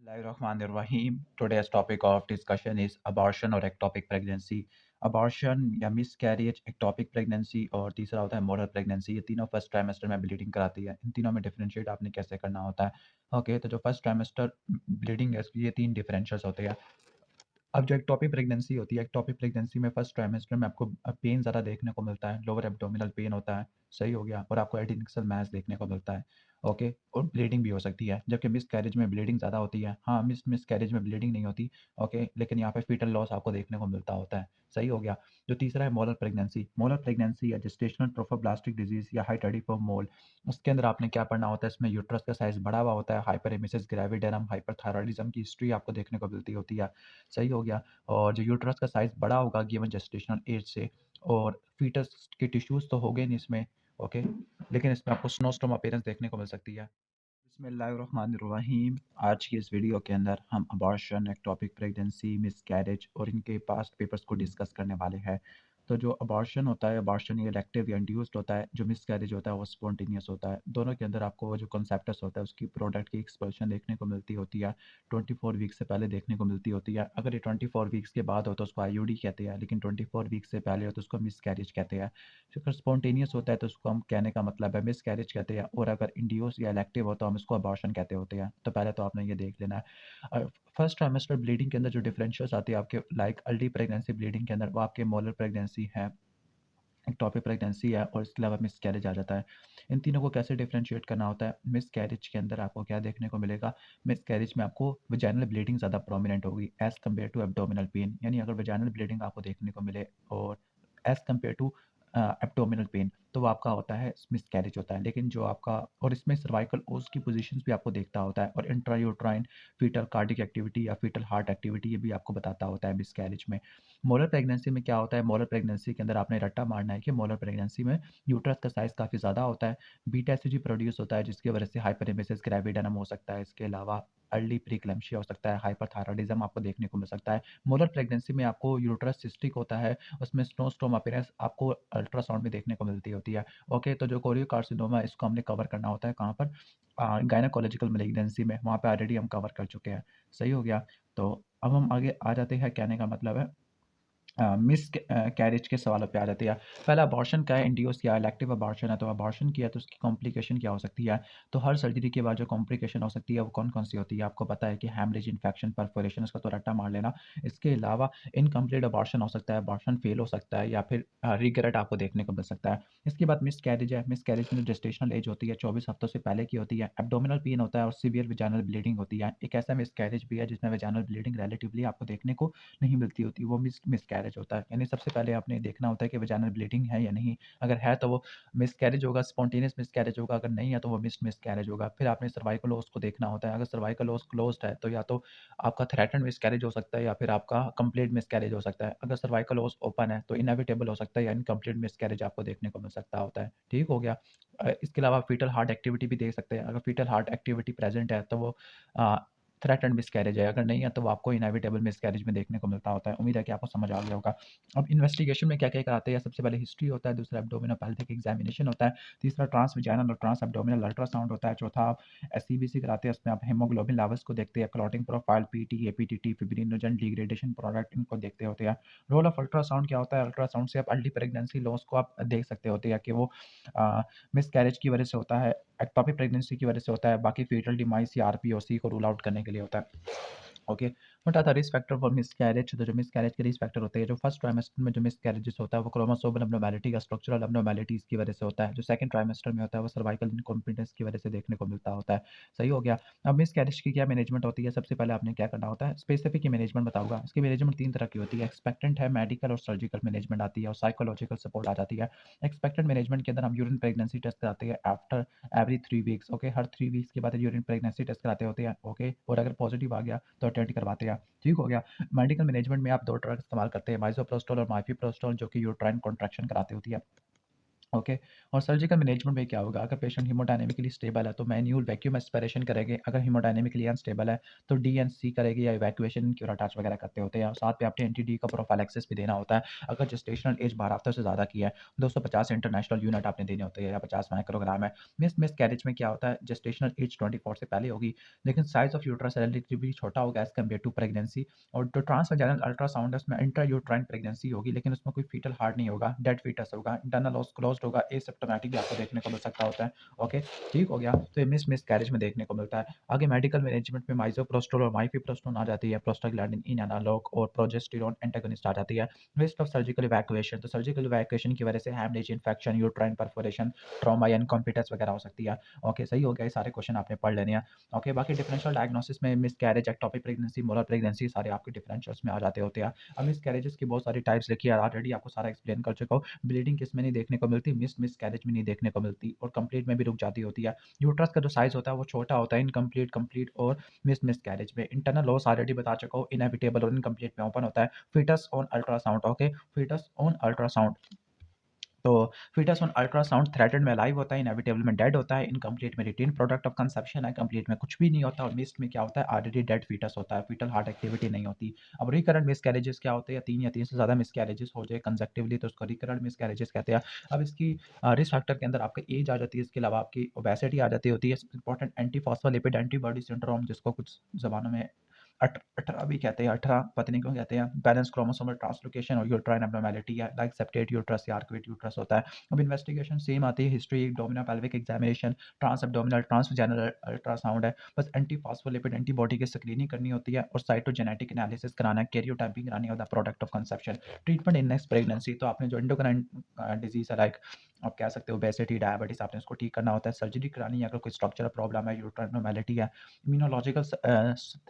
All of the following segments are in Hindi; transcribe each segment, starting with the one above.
Bismillahirrahmanirrahim. Today's topic of discussion is abortion और ectopic pregnancy. Abortion या miscarriage, ectopic pregnancy और तीसरा होता है moral pregnancy। ये तीनों फर्स्ट ट्राइमेस्टर में ब्लीडिंग कराती है। इन तीनों में डिफरेंशिएट आपने कैसे करना होता है। ओके, तो जो फर्स्ट ट्राइमेस्टर ब्लीडिंग है ये तीन डिफरेंशियल्स होते हैं। अब जो एक्टोपिक प्रेगनेंसी होती है, एक्टोपिक प्रेगनेंसी में फर्स्ट ट्राइमेस्टर में आपको पेन ज़्यादा देखने को मिलता है, लोअर एब्डोमिनल पेन होता है, सही हो गया, और आपको एडिक्सल मास देखने को मिलता है, ओके, और ब्लीडिंग भी हो सकती है, जबकि मिसकैरेज में ब्लीडिंग ज़्यादा होती है। हाँ, मिसकैरेज में ब्लीडिंग नहीं होती, ओके, लेकिन यहाँ पे फीटल लॉस आपको देखने को मिलता होता है, सही हो गया। जो तीसरा है मोलर प्रेगनेंसी या जेस्टेशनल ट्रोफोब्लास्टिक डिजीज़ या हाइटरडिफो मोल, उसके अंदर आपने क्या पढ़ना होता है, इसमें यूट्रस का साइज़ बड़ा हुआ होता है, हाइपरेमेसिस ग्रेविडेरम, हाइपरथायरॉयडिज्म की हिस्ट्री आपको देखने को मिलती होती है, सही हो गया। और जो यूट्रस का साइज़ बड़ा होगा गिवन जेस्टेशनल एज से, और फीटस के टिश्यूज़ तो हो गए नहीं इसमें, ओके, लेकिन इसमें आपको स्नोस्टोम अपीयरेंस देखने को मिल सकती है। बिस्मिल्लाहिर्रहमानिर्रहीम। आज की इस वीडियो के अंदर हम अबॉर्शन, एक्टोपिक प्रेगनेंसी, मिसकैरेज और इनके पास्ट पेपर्स को डिस्कस करने वाले हैं। तो जो अबॉर्शन होता है, अबॉर्शन ये इलेक्टिव या इंड्यूस्ड होता है, जो मिसकैरेज होता है वो स्पॉन्टेनियस होता है। दोनों के अंदर आपको वो जो कॉन्सेप्टस होता है उसकी प्रोडक्ट की एक्सपल्शन देखने को मिलती होती है, 24 वीक से पहले देखने को मिलती होती है। अगर ये 24 वीक्स के बाद हो तो उसको आईयूडी कहते हैं, लेकिन 24 वीक्स से पहले हो तो उसको मिसकैरेज कहते हैं। अगर स्पॉन्टेनियस होता है तो उसको हम कहने का मतलब है मिसकैरेज कहते हैं, और अगर इंड्यूस या इलेक्टिव हो तो हम इसको अबॉर्शन कहते होते हैं। तो पहले तो आपने ये देख लेना है। फर्स्ट ट्राइमेस्टर ब्लीडिंग के अंदर जो डिफरेंशियल्स आती है आपके लाइक अर्ली प्रेगनेंसी ब्लीडिंग के अंदर, वो आपके मोलर प्रेगनेंसी है, एक्टोपिक प्रेगनेंसी है, और इसके अलावा मिसकैरेज आ जाता है। इन तीनों को कैसे डिफरेंशिएट करना होता है, मिसकैरेज के अंदर आपको क्या देखने को मिलेगा, मिसकैरेज में आपको वेजाइनल ब्लीडिंग ज़्यादा प्रोमिनेंट होगी as compare to abdominal pain, यानी अगर वेजाइनल ब्लीडिंग आपको देखने को मिले और as compare to abdominal pain, तो वो आपका होता है मिसकैरेज होता है। लेकिन जो आपका, और इसमें सर्वाइकल ओस की पोजीशंस भी आपको देखता होता है, और इंट्रायूट्राइन फीटल कार्डिक एक्टिविटी या फीटल हार्ट एक्टिविटी ये भी आपको बताता होता है मिसकैरेज में। मोलर प्रेगनेंसी में क्या होता है, मोलर प्रेगनेंसी के अंदर आपने रट्टा मारना है कि मोलर प्रेगनेंसी में यूट्रस का साइज़ काफ़ी ज़्यादा होता है, बीटा एसओजी प्रोड्यूस होता है जिसकी वजह से हाइपरेमेसिस ग्रेविडेनम हो सकता है, इसके अलावा अर्ली प्रीक्लैम्सिया हो सकता है, हाइपरथायरॉयडिज्म आपको देखने को मिल सकता है। मोलर प्रेगनेंसी में आपको यूट्रस सिस्टिक होता है, उसमें स्नोस्टोम अपीयरेंस आपको अल्ट्रासाउंड में देखने को मिलती होती है। ओके, तो जो कोरियोकार्सिनोमा है इसको हमने कवर करना होता है कहाँ पर, गायनाकोलॉजिकल मैलिग्नेंसी में, वहाँ पे ऑलरेडी हम कवर कर चुके हैं, सही हो गया। तो अब हम आगे आ जाते हैं, कहने का मतलब है कैरेज के सवालों पे आ जाते हैं। पहला अबॉर्शन क्या है, इंड्यूस या इलेक्टिव अबॉर्शन है, तो अबॉर्शन किया तो उसकी कॉम्प्लिकेशन क्या हो सकती है। तो हर सर्जरी के बाद जो कॉम्प्लिकेशन हो सकती है वो कौन-कौन सी होती है, आपको पता है कि हैमरेज, इन्फेक्शन, परफोरेशन, इसका तो रट्टा मार लेना। इसके अलावा इनकम्प्लीट अबॉर्शन हो सकता है, अबॉर्शन फेल हो सकता है, या फिर रिग्रेट आपको देखने को मिल सकता है। इसके बाद मिसकैरेज है, मिसकैरेज में जो जेस्टेशनल एज होती है 24 हफ्तों से पहले की होती है, एब्डोमिनल पेन होता है और सीवियर वेजाइनल ब्लीडिंग होती है। एक ऐसा मिसकैरेज भी है जिसमें वेजाइनल ब्लीडिंग रिलेटिवली आपको देखने को नहीं मिलती होती, वो मिसकैरेज होता है। यानी सबसे पहले आपने देखना होता है कि वेजाइनल ब्लीडिंग है या नहीं, अगर है तो वो मिसकैरेज होगा, स्पॉन्टेनियस मिसकैरेज होगा, अगर नहीं है तो वो मिसकैरेज होगा। फिर आपने सर्वाइकल ओस को देखना होता है, अगर सर्वाइकल ओस क्लोज्ड है तो या तो आपका थ्रेटन्ड मिसकैरेज हो सकता है या फिर आपका कंप्लीट मिसकैरेज हो सकता है। अगर सर्वाइकल ओस ओपन है तो इनएविटेबल हो सकता है या इनकम्प्लीट मिसकैरेज आपको देखने को मिल सकता होता है, ठीक हो गया। इसके अलावा फीटल हार्ट एक्टिविटी भी देख सकते हैं, अगर फीटल हार्ट एक्टिविटी प्रेजेंट है तो वो अ, थ्रेटन्ड मिसकैरेज है, अगर नहीं है तो वो आपको इनएविटेबल मिसकैरेज में देखने को मिलता होता है। उम्मीद है कि आपको समझ आ गया होगा। अब इन्वेस्टिगेशन में क्या-क्या कराते हैं, सबसे पहले हिस्ट्री होता है, दूसरा एब्डोमिनोपेल्विक एग्जामिनेशन होता है, तीसरा ट्रांस वेजाइनल और ट्रांस एब्डोमिनल अल्ट्रासाउंड होता है, चौथा आप एसईबीसी कराते हैं, उसमें आप हीमोग्लोबिन लेवल्स को देखते हैं, clotting profile, PT, APTT, fibrinogen degradation product, इनको देखते होते हैं। रोल ऑफ अल्ट्रासाउंड क्या होता है, अल्ट्रासाउंड से आप अर्ली प्रेगनेंसी लॉस को आप देख सकते होते हैं कि वो मिसकैरेज की वजह से होता है, एक्टोपिक प्रेगनेंसी की वजह से होता है, बाकी फीटल डिमाइस या आरपीओसी को रूल आउट करने के लिए होता है। Okay, what are the risk factor for miscarriage, तो जो मिसकैरेज के रिस्क फैक्टर होते हैं, जो फर्स्ट ट्राइमेस्टर में जो मिसकैरेजेस होता है वो क्रोमोसोमल अब्नॉर्मैलिटी या स्ट्रक्चरल अब्नॉर्मैलिटीज की वजह से होता है, जो सेकंड ट्राइमेस्टर में होता है वो सर्वाइकल इनकॉम्पिटेंस की वजह से देखने को मिलता होता है, सही हो गया। अब मिसकैरेज की क्या मैनेजमेंट होती है, सबसे पहले आपने क्या करना होता है, स्पेसिफिक की मैनेजमेंट बताऊंगा। इसकी मैनेजमेंट तीन तरह की होती है, एक्सपेक्टेंट है, मेडिकल और सर्जिकल मैनेजमेंट आती है, और साइकोलॉजिकल सपोर्ट आ जाती है। एक्सपेक्टेंट मैनेजमेंट के अंदर हम यूरिन प्रेगनेंसी टेस्ट कराते हैं आफ्टर एवरी 3 वीक्स, ओके, हर 3 वीक्स के बाद यूरिन प्रेगनेंसी टेस्ट कराते होते हैं, ओके, और अगर पॉजिटिव आ गया तो अटेंड करवाते हैं, ठीक हो गया। मेडिकल मैनेजमेंट में आप दो ड्रग इस्तेमाल करते हैं, माइसोप्रोस्टोल और माइफिप्रोस्टोल, जो कि यूट्राइन कॉन्ट्रैक्शन कराती होती है, ओके। और सर्जिकल मैनेजमेंट में क्या होगा, अगर पेशेंट हीमोडायनेमिकली स्टेबल है तो मैन्युअल वैक्यूम एस्पिरेशन करेंगे, अगर हीमोडायनेमिकली अनस्टेबल है तो डीएनसी करेगी या इवैक्यूएशन क्यूराटाच वगैरह करते होते हैं। और साथ में आपने एंटी-डी का प्रोफाइलैक्सिस भी देना होता है। अगर जेस्टेशनल एज 12 हफ्ते से ज़्यादा की है, 250 इंटरनेशनल यूनिट आपने देने होते हैं या 50 माइक्रोग्राम है। मिसकैरेज में क्या होता है, जेस्टेशनल एज 24 से पहले होगी, लेकिन साइज़ ऑफ यूट्रस रिलेटिवली छोटा होगा एज़ कम्पेयर टू प्रेगनेंसी। और जो ट्रांसवाजाइनल अल्ट्रासाउंड है उसमें इंट्रायूट्राइन प्रेगनेंसी होगी, लेकिन उसमें कोई फीटल हार्ट नहीं होगा, डेड फीटस होगा, इंटरनल ओस क्लोज्ड होगा, एसिम्प्टोमेटिक भी आपको देखने को मिल सकता होता है। ओके, ठीक हो गया। तो ये मिसकैरेज में देखने को मिलता है। आगे मेडिकल मैनेजमेंट में माइज़ोप्रोस्टोल और माइफिप्रोस्टोन आ जाती है, प्रोस्टाग्लैंडिन इन एनालॉग और प्रोजेस्टेरॉन एंटागोनिस्ट आ जाती है। रिस्क ऑफ सर्जिकल इवैक्यूएशन, तो सर्जिकल इवैक्यूएशन की वजह से haemorrhage, infection, uterine perforation, trauma या इनकॉम्पिटेंस वगैरह हो सकती है। ओके, सही हो गया, ये सारे क्वेश्चन आपने पढ़ लेने हैं। ओके, बाकी डिफरेंशियल डायग्नोसिस में miscarriage, ectopic pregnancy, moral pregnancy सारे आपके डिफरेंशियल्स में आ जाते होते हैं। अब मिसकैरेजेस की बहुत सारी टाइप्स लिखी है, ऑलरेडी आपको सारा एक्सप्लेन कर चुका हूँ। ब्लीडिंग किस में नहीं देखने को मिलती, मिसकैरेज में नहीं देखने को मिलती और कंप्लीट में भी रुक जाती होती है। यूट्रस का जो साइज़ होता है वो छोटा होता है इनकम्प्लीट, कंप्लीट और मिसकैरेज में। इंटरनल लॉस ऑलरेडी बता चुका हूँ, इनएविटेबल और इनकम्प्लीट में ओपन होता है। Fetus on ultrasound, okay, fetus on ultrasound, तो फीटस ऑन अल्ट्रासाउंड थ्रेटेड में अलाइव होता है, इनएविटेबल में डेड होता है, इनकम्प्लीट में रिटेन प्रोडक्ट ऑफ कंसेप्शन है, कंप्लीट में कुछ भी नहीं होता और मिस्ड में क्या होता है, ऑलरेडी डेड फीटस होता है, फीटल हार्ट एक्टिविटी नहीं होती। अब रिकरेंट मिसकैरेजेस क्या होते हैं, 3 या 3 से ज़्यादा मिसकैरेजेस हो जाए कंसेक्टिवली तो उसको रिकरेंट मिसकैरेजेस कहते हैं। अब इसकी रिस्क फैक्टर के अंदर आपका एज आ जाती है, इसके अलावा आपकी ओबेसिटी आ जाती होती है, important anti phospholipid antibody syndrome, जिसको कुछ ज़बानों में 18 भी कहते हैं, 18 पता नहीं क्यों कहते हैं, बैलेंस क्रोमोसोमल ट्रांसलोकेशन और यूट्राइन एब्नॉर्मैलिटी है, लाइक सेप्टेट यूट्रस या आर्क्वेट यूट्रस होता है। अब इन्वेस्टिगेशन सेम आती है, history, abdominal pelvic examination, trans abdominal transvaginal ultrasound है, बस एंटी फॉस्फोलिपिड एंटीबॉडी की स्क्रीनिंग करनी होती है और साइटोजेनेटिक एनालिसिस कराना है, कैरियोटाइपिंग करानी है the product of conception. Treatment in next pregnancy, तो आपने जो एंडोक्राइन डिजीज है, लाइक आप कह सकते हो ओबेसिटी, डायबिटीज, आपने उसको ठीक करना होता है, सर्जरी करानी है अगर कोई स्ट्रक्चरल प्रॉब्लम है, यूट्राइन एब्नॉर्मैलिटी है, इम्यूनोलॉजिकल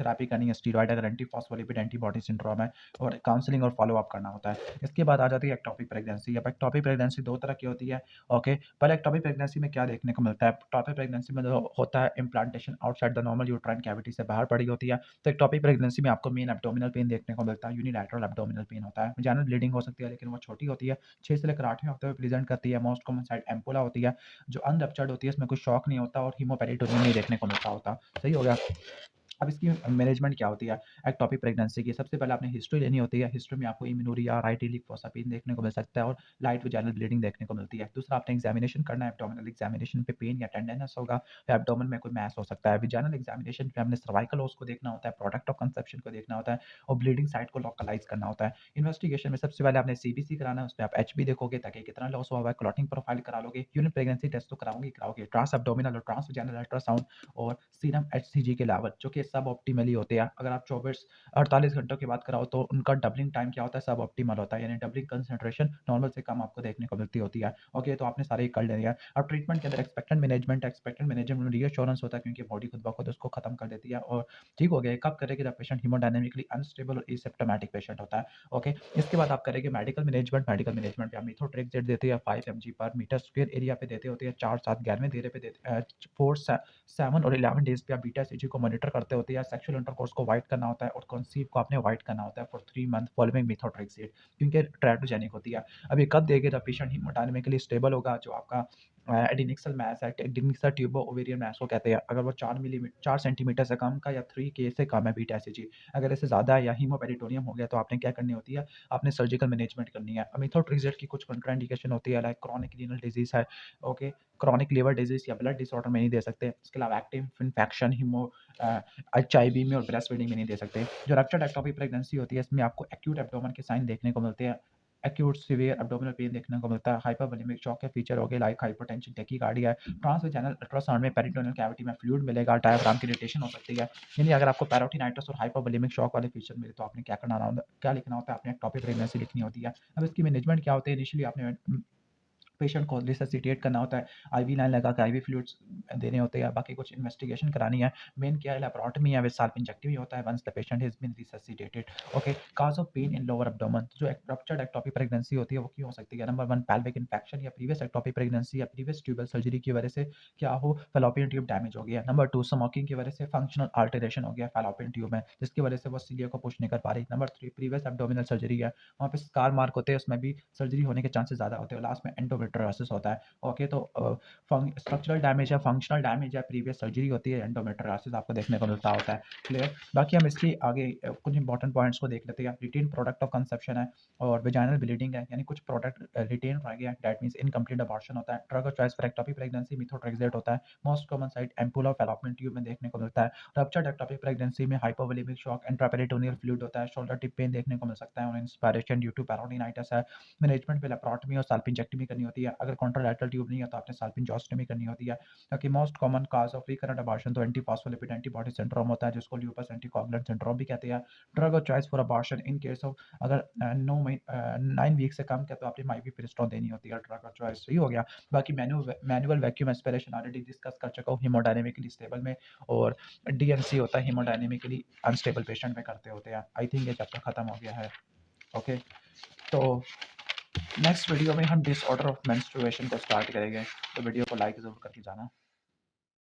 थेरेपी करनी है, स्टीरॉयड अगर एंटी फॉस्फोलिपिड एंटीबॉडी सिंड्रोम है, और काउंसलिंग और फॉलो अप करना होता है। इसके बाद आ जाती है एक्टोपिक प्रेगनेंसी। अब एक्टोपिक प्रेगनेंसी 2 तरह की होती है। ओके, पहले एक्टोपिक प्रेगनेंसी में क्या देखने को मिलता है, एक्टोपिक प्रेगनेंसी में जो होता है implantation outside the normal uterine cavity से बाहर पड़ी होती है। तो एक्टोपिक प्रेगनेंसी में आपको मेन एब्डोमिनल पेन देखने को मिलता है, यूनिलैटरल एब्डोमिनल पेन होता है, वजाइनल ब्लीडिंग हो सकती है लेकिन वो छोटी होती है, 6 से लेकर 8वें हफ्ते में प्रेजेंट करती है, मोस्ट कॉमन साइड एम्पुला होती है, जो अनरप्चर्ड होती है, इसमें कोई शॉक नहीं होता और हीमोपेरिटोनियम नहीं देखने को मिलता होता। सही हो गया। अब इसकी मैनेजमेंट क्या होती है एक्टोपिक प्रेगनेंसी की, सबसे पहले आपने हिस्ट्री लेनी होती है। हिस्ट्री में आपको इम्यूनूरिया, राइट इलिक फोसापिन देखने को मिल सकता है और लाइट वजाइनल ब्लीडिंग देखने को मिलती है। दूसरा, आपने एग्जामिनेशन करना है, एब्डोमिनल एग्जामिनेशन पे पेन या टेंडरनेस होगा या एब्डोमेन में कोई मैस हो सकता है। वजाइनल एग्जामिनेशन पे हमने सर्वाइकल ओस को देखना होता है, प्रोडक्ट ऑफ कंसेप्शन को देखना होता है और ब्लीडिंग साइट को लोकलाइज करना होता है। इन्वेस्टिगेशन में सबसे पहले आपने सीबीसी कराना है, उसमें आप एचबी देखोगे ताकि कितना लॉस हुआ है, क्लॉटिंग प्रोफाइल करा लोगे, यूरिन प्रेगनेंसी टेस्ट तो कराओगे, ट्रांस एब्डोमिनल और ट्रांस वजाइनल अल्ट्रासाउंड और सीरम एचसीजी के लेवल जो कि सब ऑप्टिमली होते हैं। अगर आप 24-48 घंटों की बात कराओ तो उनका डबलिंग टाइम क्या होता है, सब ऑप्टिमल होता है, यानी डबलिंग कंसंट्रेशन नॉर्मल से कम आपको देखने को मिलती होती है। ओके, तो आपने सारे कर लेने हैं। अब ट्रीटमेंट के अंदर एक्सपेक्टेंट मैनेजमेंट में रीअश्योरेंस होता है क्योंकि बॉडी खुद ब खुद उसको खत्म कर देती है और ठीक हो गया। कब करेगी जब पेशेंट हीमोडायनामिकली अनस्टेबल और एसिम्प्टोमेटिक पेशेंट होता है। ओके, इसके बाद आप करेंगे मेडिकल मैनेजमेंट पे आप मिथोट्रेक्सेट देते हैं 5 mg पर मीटर स्क्वायर एरिया पे देते होते हैं, 4 7 11वें घेरे पे देते 4 7 और 11 डेज पे आप बीटा एसएचजी को मॉनिटर करते होते हैं, सेक्सुअल इंटरकोर्स को अवॉइड करना होता है और कंसीव को आपने अवॉइड करना होता है फॉर 3 मंथ फॉलोइंग मिथोट्रेक्सेट क्योंकि टेराटोजेनिक होती है। अब ये कब देंगे जब पेशेंट हीमोडायनामिकली स्टेबल होगा, जो आपका एडिनिक्सल मास है, एडिनिक्सल ट्यूबो ओवेरियन मास को कहते हैं, अगर वो 4 सेंटीमीटर से कम का या 3 के से कम है बीटा एसएचजी, अगर इससे ज़्यादा है या हीमोपेरिटोनियम हो गया तो आपने क्या करनी होती है, आपने सर्जिकल मैनेजमेंट करनी है। मिथोट्रेक्सेट की कुछ कंट्राइंडिकेशन होती है, लाइक क्रॉनिक रीनल डिजीज है, ओके, क्रॉनिक लिवर डिजीज या ब्लड डिसऑर्डर में नहीं दे सकते। इसके अलावा एक्टिव इन्फेक्शन एचआईवी में और ब्रेस्ट फीडिंग में नहीं दे सकते। जो रप्चर्ड एक्टोपिक प्रेगनेंसी होती है इसमें आपको एक्यूट एब्डोमेन के साइन देखने को मिलते हैं, एक्यूट सीवियर एब्डोमिनल पेन देखने को मिलता है, हाइपरवोलेमिक शॉक के फीचर हो गए लाइक हाइपरटेंशन, टैकीकार्डिया है, ट्रांसवेजाइनल अल्ट्रासाउंड में पेरिटोनियल कैविटी में फ्लूइड मिलेगा, डायफ्राम की इरिटेशन हो सकती है। यानी अगर आपको पैरोटिनाइटिस और हाइपरवोलेमिक शॉक वाले फीचर मिले तो आपने क्या लिखना होता है, आपने एक्टोपिक प्रेगनेंसी लिखनी होती है। अब इसकी मैनेजमेंट क्या होती है, इनिशियली आपने पेशेंट को रिससिटेट करना होता है, आईवी लाइन लगा के आईवी फ्लूइड्स देने होते हैं, बाकी कुछ इन्वेस्टिगेशन करानी है। मेन क्या है, लैप्रोटमी है विद साल्पिंजेक्टोमी होता है once the patient has been resuscitated. Okay, cause of pain in lower abdomen, जो एक रप्चर्ड एक्टोपिक प्रेगनेंसी होती है वो क्यों हो सकती है, नंबर 1 पेल्विक इन्फेक्शन या प्रीवियस एक्टोपिक प्रेगनेंसी या प्रीवियस ट्यूबल सर्जरी की वजह से क्या हो, फैलोपियन ट्यूब डैमेज हो गया। नंबर 2 स्मोकिंग की वजह से फंक्शनल अल्टरेशन हो गया फैलोपियन ट्यूब में, जिसकी वजह से वो सीलिया को पुश नहीं कर पा रही। नंबर 3 प्रीवियस एब्डोमिनल सर्जरी है, वहाँ पे स्कार मार्क होते हैं, उसमें भी सर्जरी होने के चांसेस ज़्यादा होते हैं। लास्ट में एंडोमेट्रियोसिस होता है। ओके, तो स्ट्रक्चरल डैमेज या फंक्शनल डैमेज या प्रीवियस सर्जरी होती है, एंडोमेट्रियोसिस आपको देखने को मिलता होता है। क्लियर? बाकी हम इसकी आगे कुछ इंपॉर्टेंट पॉइंट्स को देख लेते हैं। रिटेन प्रोडक्ट ऑफ कंसेप्शन है और वेजाइनल ब्लीडिंग है, यानी कुछ प्रोडक्ट रिटेन रह गया, दैट मींस इनकम्प्लीट अबॉर्शन होता है। Drug of choice for ectopic pregnancy methotrexate होता है। मोस्ट कॉमन साइट एम्पुला और फैलोपियन ट्यूब में देखने को मिलता है। रप्चर्ड एक्टोपिक प्रेगनेंसी में हाइपोवोलेमिक शॉक, इंट्रापेरिटोनियल फ्लूइड होता है। शोल्डर टिप पेन देखने को मिल सकता है और इंस्पायरेशन ड्यू टू पेरिटोनिटिस है। मैनेजमेंट में लेप्रोटमी और साल्पिंजेक्टमी करनी होती है। अगर कॉन्ट्रालैटरल ट्यूब नहीं है तो आपने साल्पिंजोस्टमी करनी होती है। ताकि most common cause of recurrent abortion तो एंटीफॉस्फोलिपिड एंटीबॉडी सिंड्रोम होता है, जिसको ल्यूपस एंटीकोगुलेंट सिंड्रोम भी कहते हैं। Drug of choice for abortion in case of अगर 9 वीक से कम का तो आपने माइफेप्रिस्टोन देनी होती है। ड्रग ऑफ चॉइस सही हो गया। बाकी manual vacuum aspiration already discuss कर चुका हूँ, हीमोडायनेमिकली स्टेबल में। और डीएनसी होता है हीमोडायनेमिकली अनस्टेबल पेशेंट में करते होते हैं। आई थिंक ये चैप्टर खत्म हो गया है। ओके, तो नेक्स्ट वीडियो में हम डिसऑर्डर ऑफ मेंस्ट्रुएशन को स्टार्ट करेंगे, तो वीडियो को लाइक ज़रूर करके जाना।